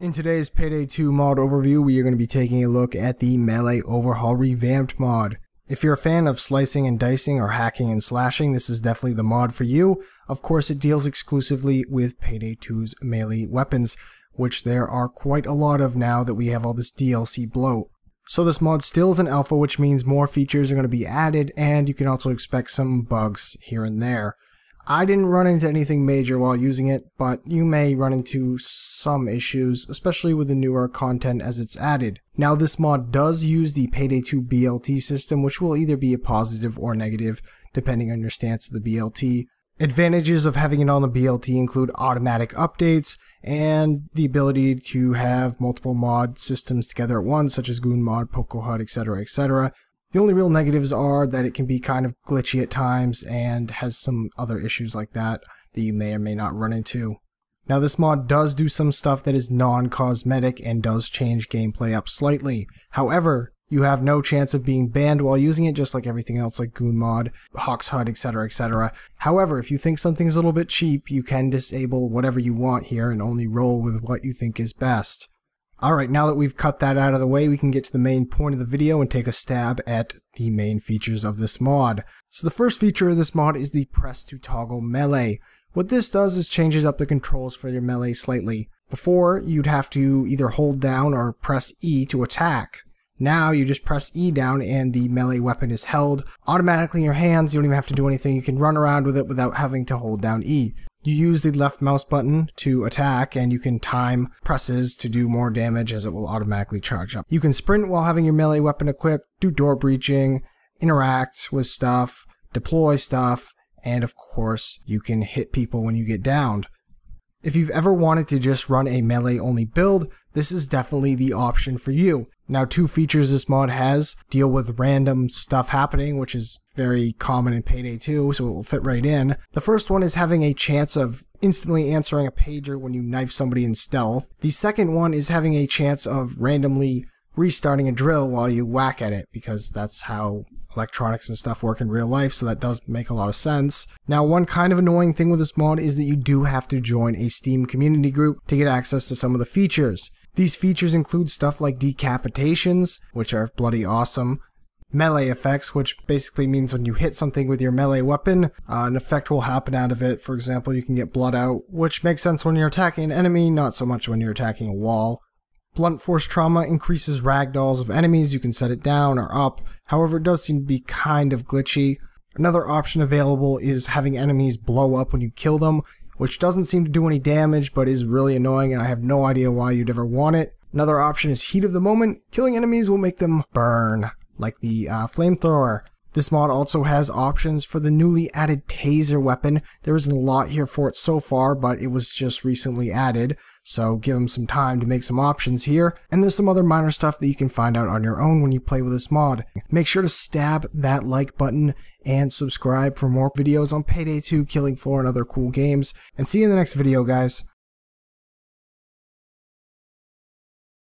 In today's Payday 2 mod overview, we are going to be taking a look at the Melee Overhaul Revamped mod. If you're a fan of slicing and dicing or hacking and slashing, this is definitely the mod for you. Of course, it deals exclusively with Payday 2's melee weapons, which there are quite a lot of now that we have all this DLC bloat. So this mod still is an alpha, which means more features are going to be added, and you can also expect some bugs here and there. I didn't run into anything major while using it, but you may run into some issues, especially with the newer content as it's added. Now this mod does use the Payday 2 BLT system, which will either be a positive or negative, depending on your stance of the BLT. Advantages of having it on the BLT include automatic updates, and the ability to have multiple mod systems together at once, such as Goon Mod, Poco HUD, etc., etc. The only real negatives are that it can be kind of glitchy at times and has some other issues like that you may or may not run into. Now this mod does do some stuff that is non-cosmetic and does change gameplay up slightly. However, you have no chance of being banned while using it, just like everything else like Goon Mod, Hawk's HUD, etc., etc. However, if you think something's a little bit cheap, you can disable whatever you want here and only roll with what you think is best. Alright, now that we've cut that out of the way, we can get to the main point of the video and take a stab at the main features of this mod. So the first feature of this mod is the press to toggle melee. What this does is changes up the controls for your melee slightly. Before, you'd have to either hold down or press E to attack. Now you just press E down and the melee weapon is held automatically in your hands. You don't even have to do anything. You can run around with it without having to hold down E. You use the left mouse button to attack, and you can time presses to do more damage as it will automatically charge up. You can sprint while having your melee weapon equipped, do door breaching, interact with stuff, deploy stuff, and of course you can hit people when you get downed. If you've ever wanted to just run a melee only build, this is definitely the option for you. Now, two features this mod has deal with random stuff happening, which is very common in Payday 2, so it will fit right in. The first one is having a chance of instantly answering a pager when you knife somebody in stealth. The second one is having a chance of randomly restarting a drill while you whack at it, because that's how electronics and stuff work in real life, so that does make a lot of sense. Now, one kind of annoying thing with this mod is that you do have to join a Steam community group to get access to some of the features. These features include stuff like decapitations, which are bloody awesome, melee effects, which basically means when you hit something with your melee weapon, an effect will happen out of it. For example, you can get blood out, which makes sense when you're attacking an enemy, not so much when you're attacking a wall. Blunt force trauma increases ragdolls of enemies. You can set it down or up, however it does seem to be kind of glitchy. Another option available is having enemies blow up when you kill them, which doesn't seem to do any damage but is really annoying, and I have no idea why you'd ever want it. Another option is heat of the moment. Killing enemies will make them burn, like the flamethrower. This mod also has options for the newly added taser weapon. There isn't a lot here for it so far, but it was just recently added, so give them some time to make some options here. And there's some other minor stuff that you can find out on your own when you play with this mod. Make sure to stab that like button and subscribe for more videos on Payday 2, Killing Floor, and other cool games. And see you in the next video, guys.